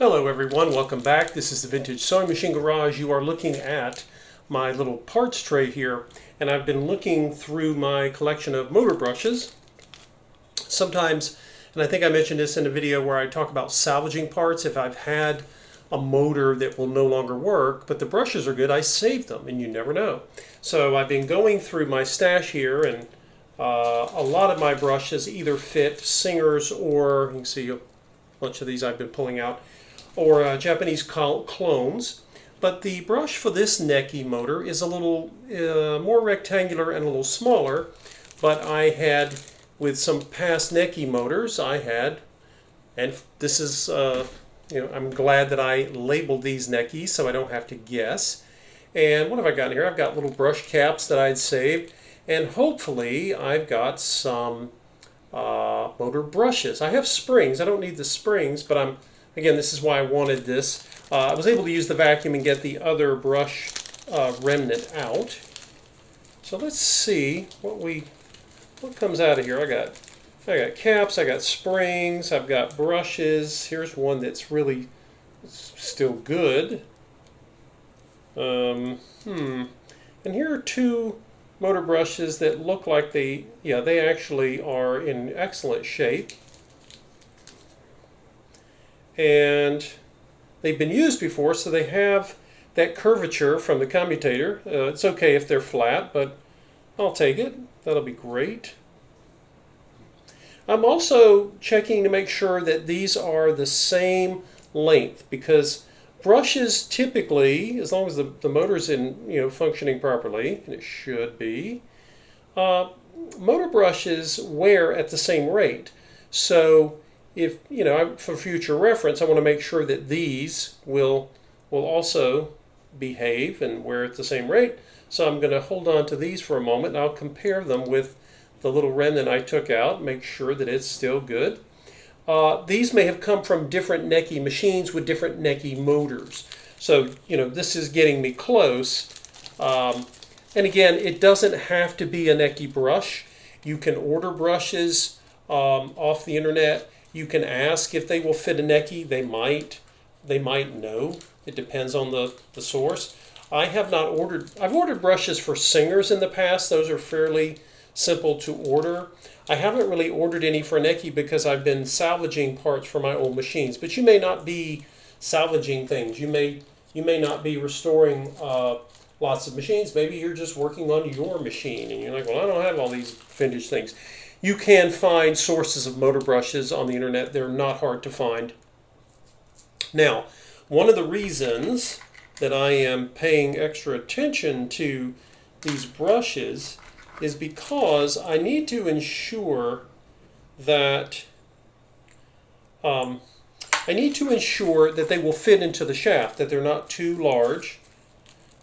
Hello everyone, welcome back. This is the Vintage Sewing Machine Garage. You are looking at my little parts tray here, and I've been looking through my collection of motor brushes. Sometimes, and I think I mentioned this in a video where I talk about salvaging parts, if I've had a motor that will no longer work, but the brushes are good, I save them, and you never know. So I've been going through my stash here, and a lot of my brushes either fit Singers or, you can see a bunch of these I've been pulling out, or Japanese clones. But the brush for this Necchi motor is a little more rectangular and a little smaller. But I had, with some past Necchi motors, I had, and this is, I'm glad that I labeled these Necchi so I don't have to guess. And what have I got here? I've got little brush caps that I'd saved, and hopefully I've got some motor brushes. I have springs. I don't need the springs, but again, this is why I wanted this. I was able to use the vacuum and get the other brush remnant out. So let's see what comes out of here. I got caps, I got springs, I've got brushes. Here's one that's really still good. And here are two motor brushes that look like they actually are in excellent shape. And they've been used before, so they have that curvature from the commutator. It's okay if they're flat, but I'll take it. That'll be great. I'm also checking to make sure that these are the same length, because brushes typically, as long as the motor's in functioning properly, and it should be, motor brushes wear at the same rate. So if for future reference, I want to make sure that these will also behave and wear at the same rate. So I'm going to hold on to these for a moment, and I'll compare them with the little remnant I took out, make sure that it's still good. These may have come from different Necchi machines with different Necchi motors. So, this is getting me close. And again, it doesn't have to be a Necchi brush. You can order brushes off the internet. You can ask if they will fit a Necchi. They might know. It depends on the source. I've ordered brushes for Singers in the past. Those are fairly simple to order. I haven't really ordered any for Necchi because I've been salvaging parts for my old machines. But you may not be salvaging things. You may not be restoring lots of machines. Maybe you're just working on your machine and you're like, well, I don't have all these vintage things. You can find sources of motor brushes on the internet. They're not hard to find. Now, one of the reasons that I am paying extra attention to these brushes is because I need to ensure that they will fit into the shaft, that they're not too large.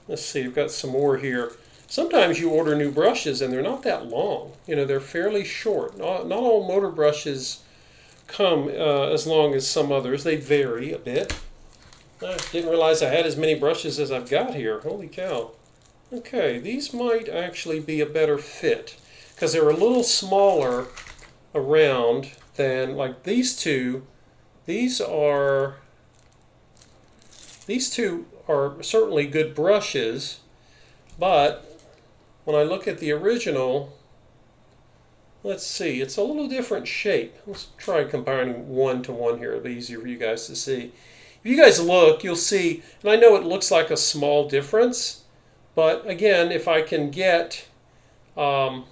Let's see, I've got some more here. Sometimes you order new brushes and they're not that long. They're fairly short. Not all motor brushes come as long as some others. They vary a bit. I didn't realize I had as many brushes as I've got here. Holy cow. Okay, these might actually be a better fit because they're a little smaller around than like these two. These two are certainly good brushes, but when I look at the original, let's see, it's a little different shape. Let's try combining one to one here. It'll be easier for you guys to see. If you guys look, you'll see, and I know it looks like a small difference, but again, if I can get as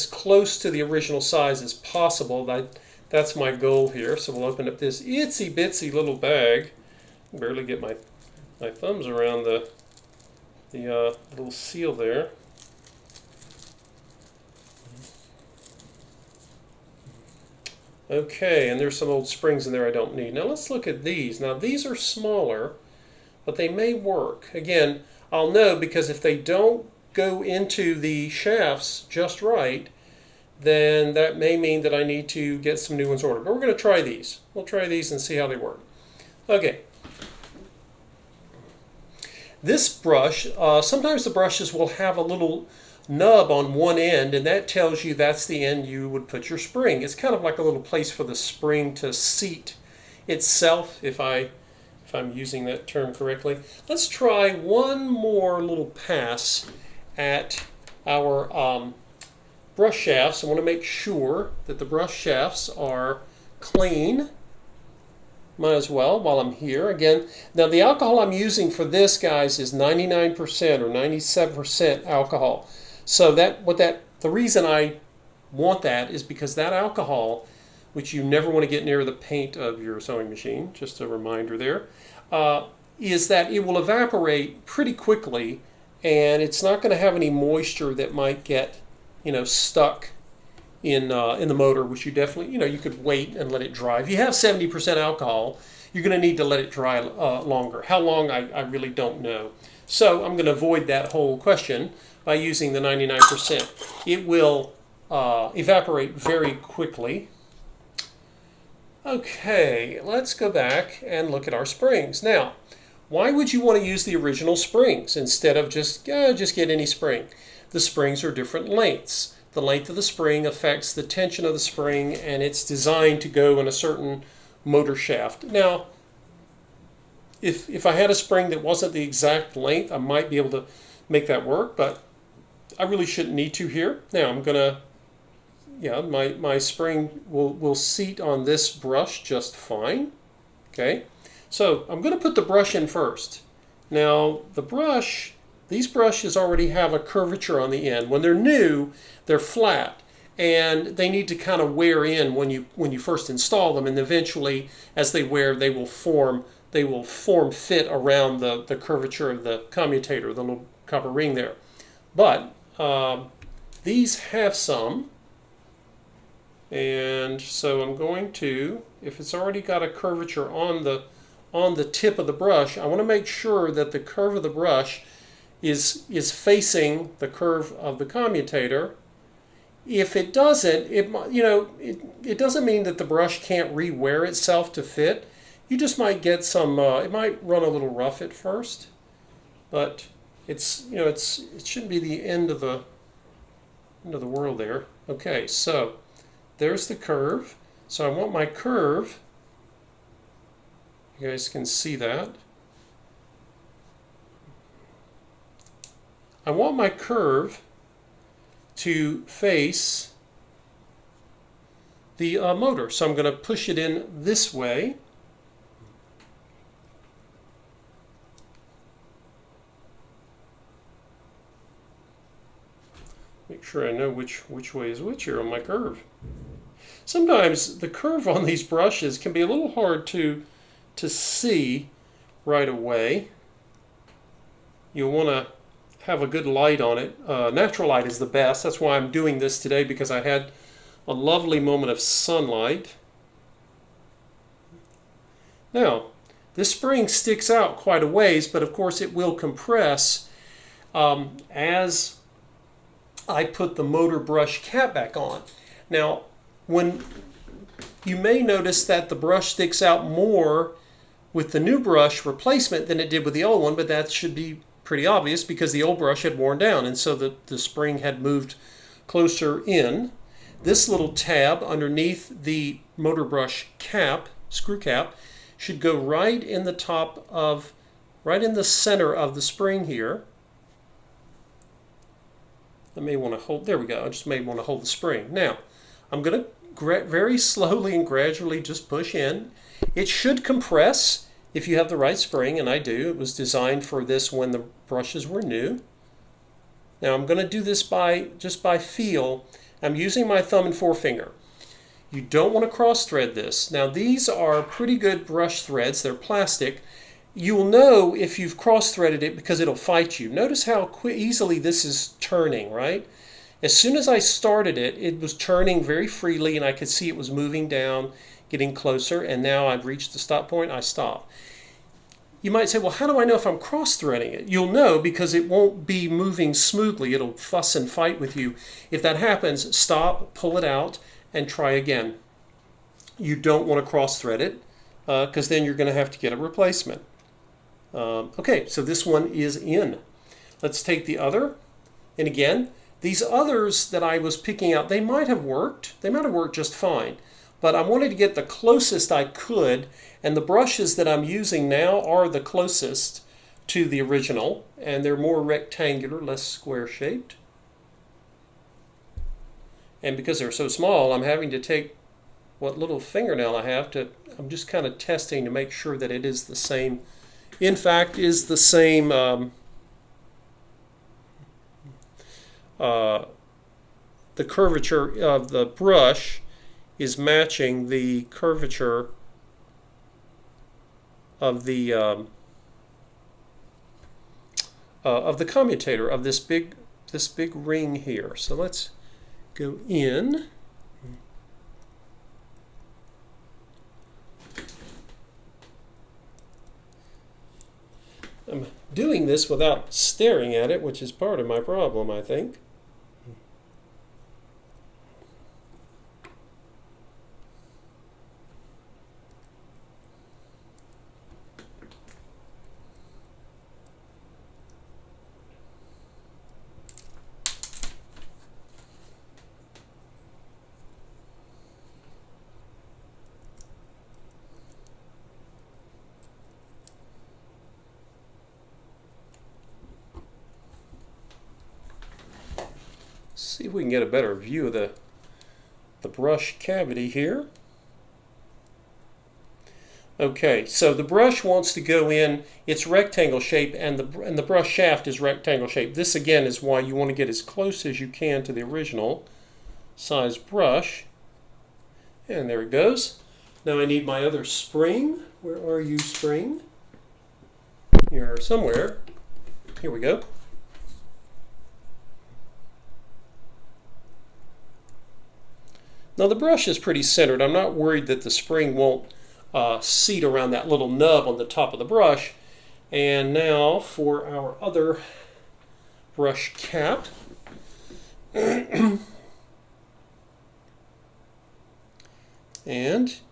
close to the original size as possible, that's my goal here. So we'll open up this itsy bitsy little bag. I can barely get my thumbs around the little seal there. Okay, and there's some old springs in there I don't need. Now let's look at these. Now these are smaller, but they may work. Again, I'll know because if they don't go into the shafts just right, then that may mean that I need to get some new ones ordered. But we're going to try these. We'll try these and see how they work. Okay. This brush, sometimes the brushes will have a little nub on one end, and that tells you that's the end you would put your spring. It's kind of like a little place for the spring to seat itself, if I'm using that term correctly. Let's try one more little pass at our brush shafts. I want to make sure that the brush shafts are clean. Might as well while I'm here. Again, now the alcohol I'm using for this, guys, is 99% or 97% alcohol. So the reason I want that is because that alcohol, which you never want to get near the paint of your sewing machine, just a reminder there, is that it will evaporate pretty quickly, and it's not going to have any moisture that might get, stuck in the motor, which you definitely, you could wait and let it dry. If you have 70% alcohol, you're going to need to let it dry longer. How long, I really don't know. So I'm going to avoid that whole question by using the 99%. It will evaporate very quickly. Okay, let's go back and look at our springs. Now, why would you want to use the original springs instead of just get any spring? The springs are different lengths. The length of the spring affects the tension of the spring, and it's designed to go in a certain motor shaft. Now, if I had a spring that wasn't the exact length, I might be able to make that work, but I really shouldn't need to here. Now I'm going to, my spring will seat on this brush just fine. Okay, so I'm going to put the brush in first. Now these brushes already have a curvature on the end. When they're new, they're flat, and they need to kind of wear in when you first install them, and eventually, as they wear, they will form fit around the curvature of the commutator, the little copper ring there. But these have some, and so I'm going to, if it's already got a curvature on the tip of the brush, I want to make sure that the curve of the brush is facing the curve of the commutator. If it doesn't, it doesn't mean that the brush can't re-wear itself to fit. You just might get some. It might run a little rough at first, but it shouldn't be the end of the world there. Okay, so there's the curve. So I want my curve. You guys can see that. I want my curve to face the motor. So I'm going to push it in this way. Make sure I know which way is which here on my curve. Sometimes the curve on these brushes can be a little hard to see right away. You'll want to have a good light on it. Natural light is the best. That's why I'm doing this today, because I had a lovely moment of sunlight. Now, this spring sticks out quite a ways, but of course it will compress as I put the motor brush cap back on. Now, when you may notice that the brush sticks out more with the new brush replacement than it did with the old one, but that should be pretty obvious because the old brush had worn down, and so the spring had moved closer in. This little tab underneath the motor brush cap, screw cap, should go right in the center of the spring here. I may want to hold, there we go, I just may want to hold the spring. Now, I'm going to very slowly and gradually just push in. It should compress if you have the right spring, and I do. It was designed for this when the brushes were new. Now I'm going to do this just by feel. I'm using my thumb and forefinger. You don't want to cross thread this. Now these are pretty good brush threads. They're plastic. You will know if you've cross-threaded it because it'll fight you. Notice how easily this is turning, right? As soon as I started it, it was turning very freely, and I could see it was moving down, getting closer, and now I've reached the stop point, I stop. You might say, well, how do I know if I'm cross-threading it? You'll know because it won't be moving smoothly. It'll fuss and fight with you. If that happens, stop, pull it out, and try again. You don't want to cross-thread it because then you're going to have to get a replacement. Okay, so this one is in. Let's take the other. And again, these others that I was picking out, they might have worked. They might have worked just fine. but I wanted to get the closest I could, and the brushes that I'm using now are the closest to the original, and they're more rectangular, less square shaped. And because they're so small, I'm having to take what little fingernail I have to, I'm just kind of testing to make sure that it is the same, in fact, is the same the curvature of the brush is matching the curvature of the commutator of this big ring here. So let's go in. I'm doing this without staring at it, which is part of my problem, I think. See if we can get a better view of the brush cavity here. Okay, so the brush wants to go in its rectangle shape, and the brush shaft is rectangle shape. This again is why you want to get as close as you can to the original size brush. And there it goes. Now I need my other spring. Where are you, spring? You're somewhere. Here we go. Now the brush is pretty centered. I'm not worried that the spring won't seat around that little nub on the top of the brush. And now for our other brush cap. And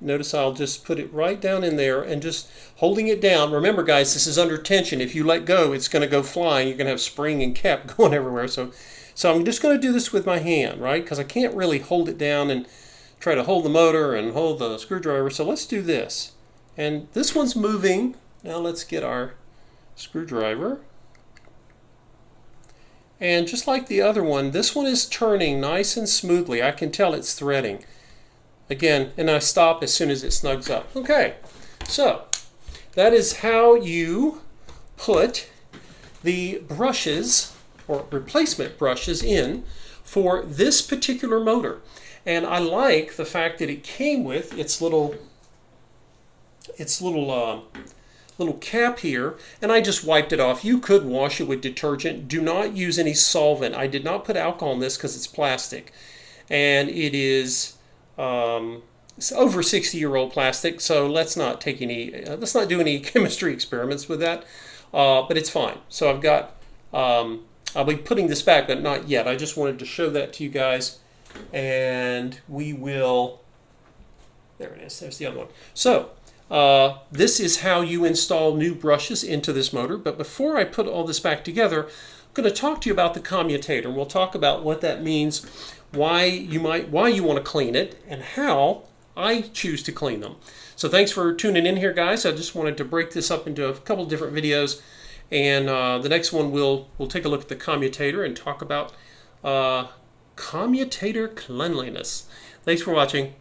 notice I'll just put it right down in there and just holding it down. Remember guys, this is under tension. If you let go, it's going to go flying. You're going to have spring and cap going everywhere. So I'm just going to do this with my hand, right? Because I can't really hold it down and try to hold the motor and hold the screwdriver. So let's do this. And this one's moving. Now let's get our screwdriver. And just like the other one, this one is turning nice and smoothly. I can tell it's threading. Again, and I stop as soon as it snugs up. Okay, so that is how you put the brushes or replacement brushes in for this particular motor. And I like the fact that it came with its little cap here, and I just wiped it off. You could wash it with detergent. Do not use any solvent. I did not put alcohol in this because it's plastic, and it is it's over 60-year-old plastic. So let's not take any let's not do any chemistry experiments with that. But it's fine. So I've got I'll be putting this back, but not yet. I just wanted to show that to you guys, and we will. There it is. There's the other one. So this is how you install new brushes into this motor. But before I put all this back together, I'm going to talk to you about the commutator. We'll talk about what that means, why you want to clean it, and how I choose to clean them. So thanks for tuning in here, guys. I just wanted to break this up into a couple different videos, and the next one we'll take a look at the commutator and talk about commutator cleanliness. Thanks for watching.